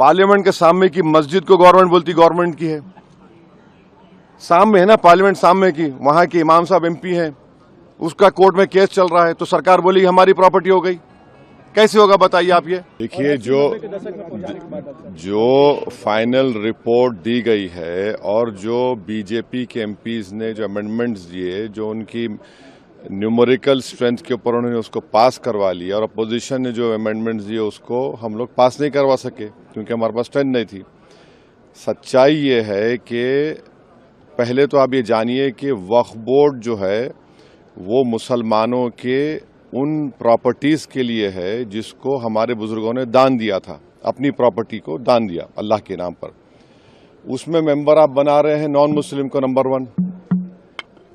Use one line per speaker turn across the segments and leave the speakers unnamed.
Parliament के सामने की मस्जिद को गवर्नमेंट बोलती गवर्नमेंट की है। सामने है ना पार्लियामेंट सामने की, वहां के इमाम साहब एमपी हैं, उसका कोर्ट में केस चल रहा है, तो सरकार बोली हमारी प्रॉपर्टी हो गई। कैसे होगा बताइए आप ये। देखिए जो फाइनल रिपोर्ट दी गई है और जो बीजेपी के एमपीज ने जो अमेंडमेंट्स दिए, जो उनकी न्यूमेरिकल स्ट्रेंथ के ऊपर उन्होंने उसको पास करवा लिया, और अपोजिशन ने जो अमेंडमेंट्स दिए उसको हम लोग पास नहीं करवा सके क्योंकि हमारे पास स्ट्रेंथ नहीं थी। सच्चाई ये है कि पहले तो आप ये जानिए कि वक्फ बोर्ड जो है वो मुसलमानों के उन प्रॉपर्टीज के लिए है जिसको हमारे बुजुर्गों ने दान दिया था, अपनी प्रॉपर्टी को दान दिया अल्लाह के नाम पर। उसमें मेंबर आप बना रहे हैं नॉन मुस्लिम को नंबर 1,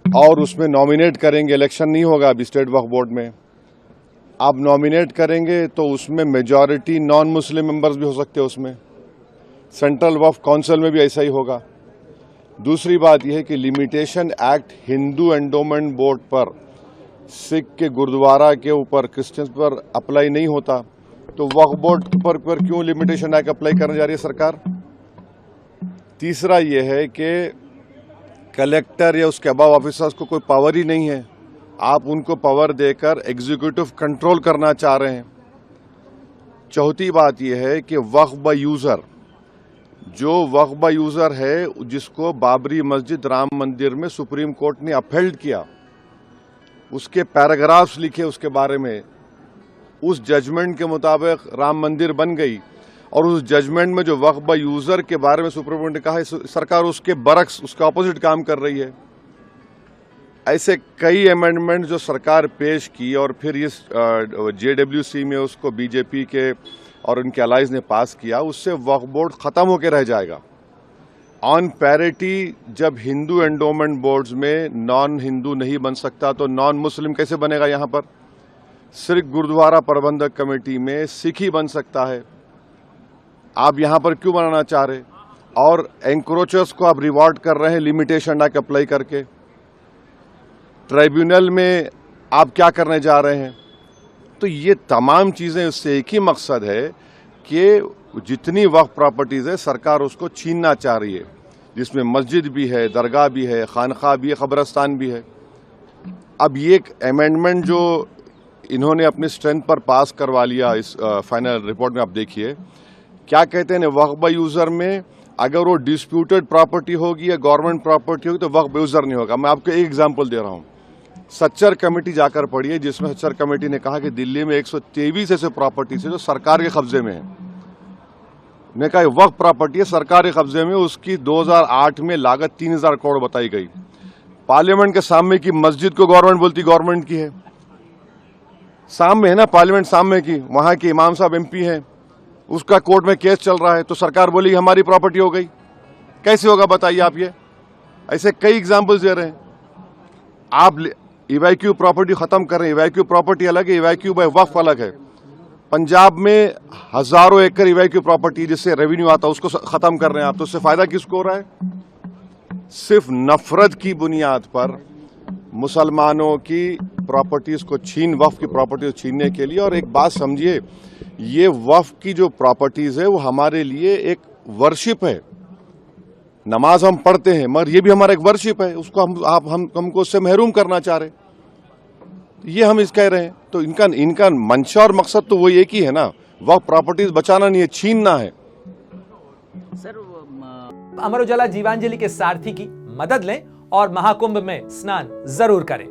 और उसमें नॉमिनेट करेंगे, इलेक्शन नहीं होगा अभी स्टेट वक्फ बोर्ड में, आप नॉमिनेट करेंगे तो उसमें मेजॉरिटी नॉन मुस्लिम मेंबर्स भी हो सकते हैं उसमें। सेंट्रल वक्फ काउंसिल में भी ऐसा ही होगा। दूसरी बात यह है कि limitation act Hindu endowment board पर, सिख के गुरुद्वारा के ऊपर, क्रिश्चियंस पर अप्लाई नहीं होता, तो वक्फ बोर्ड पर क्यों लिमिटेशन एक्ट अप्लाई करने जा रही है सरकार। तीसरा यह है कि कलेक्टर या उसके अबव ऑफिसर्स को कोई पावर ही नहीं है, आप उनको पावर देकर एग्जीक्यूटिव कंट्रोल करना चाह रहे हैं। चौथी बात यह है कि वक्फ बाय यूजर, जो वक्फ बाय यूजर है जिसको बाबरी मस्जिद राम मंदिर में सुप्रीम कोर्ट ने अपहेल्ड किया, उसके पैराग्राफ्स लिखे उसके बारे में, उस जजमेंट के मुताबिक राम मंदिर बन गई, और उस जजमेंट में जो वक्फ बाय यूजर के बारे में सुप्रीम कोर्ट ने कहा है, सरकार उसके बरक्स, उसका ऑपोजिट काम कर रही है। ऐसे कई अमेंडमेंट जो सरकार पेश की और फिर इस जेडब्ल्यूसी में उसको बीजेपी के और उनके अलाइज ने पास किया, उससे वक्फ बोर्ड खत्म होकर रह जाएगा। ऑन पैरिटी, जब हिंदू एंडोमेंट बोर्ड्स में नॉन हिंदू नहीं बन सकता तो नॉन मुस्लिम कैसे बनेगा। यहां पर सिर्फ गुरुद्वारा प्रबंधक कमेटी में सिख ही बन सकता है, आप यहां पर क्यों बनाना चाह रहे। और एंक्रोचर्स को आप रिवॉर्ड कर रहे हैं लिमिटेशन एक्ट अप्लाई करके। ट्राइब्यूनल में आप क्या करने जा रहे हैं। तो ये तमाम चीजें, उससे एक ही मकसद है कि जितनी वक्फ प्रॉपर्टीज है सरकार उसको छीनना चाह रही है, जिसमें मस्जिद भी है, दरगाह भी है, खानखा भी है, कब्रस्तान भी है। अब ये एक अमेंडमेंट जो इन्होंने अपनी स्ट्रेंथ पर पास करवा लिया, इस फाइनल रिपोर्ट में आप देखिए क्या कहते हैं, वक्फ बाय यूजर में अगर वो डिस्प्यूटेड प्रॉपर्टी होगी या गवर्नमेंट प्रॉपर्टी होगी तो वक्फ बाय यूजर नहीं होगा। मैं आपको एक एग्जांपल दे रहा हूं, सच्चर कमेटी जाकर पढ़िए, जिसमें सच्चर कमेटी ने कहा कि दिल्ली में 123 ऐसे प्रॉपर्टीज है जो सरकार के कब्जे में है। ने कहा वक्फ प्रॉपर्टी है सरकार के कब्जे में, उसकी 2008 में लागत 3000 करोड़ बताई गई। पार्लियामेंट के सामने की मस्जिद को गवर्नमेंट बोलती गवर्नमेंट की है। सामने है ना पार्लियामेंट सामने की, वहां के इमाम साहब एमपी हैं, उसका कोर्ट में केस चल रहा है, तो सरकार बोली हमारी प्रॉपर्टी हो गई। कैसे होगा बताइए आप ये। ऐसे कई एग्जाम्पल्स दे रहे हैं। आप इवैक्यू प्रॉपर्टी खत्म कर रहे हैं, इवैक्यू प्रॉपर्टी अलग है, इवैक्यू बाय वक्फ अलग है। पंजाब में हजारों एकड़ इवैक्यू प्रॉपर्टी जिससे रेवेन्यू आता है उसको खत्म कर रहे हैं आप, तो उससे फायदा किसको हो रहा है। सिर्फ नफरत की बुनियाद पर मुसलमानों की प्रॉपर्टीज को वक्फ की प्रॉपर्टीज छीनने के लिए। और एक बात समझिए, ये वक्फ की जो प्रॉपर्टीज है वो हमारे लिए एक वर्शिप है। नमाज हम पढ़ते हैं मगर ये भी हमारा एक वर्शिप है, उसको हमको उससे महरूम करना चाह रहे, ये हम इस कह रहे हैं। तो इनका मंशा और मकसद तो वही एक ही है ना, वक्फ प्रॉपर्टीज बचाना नहीं है, छीनना है।
सर, अमर उजाला जीवांजलि के सारथी की मदद लें और महाकुंभ में स्नान जरूर करें।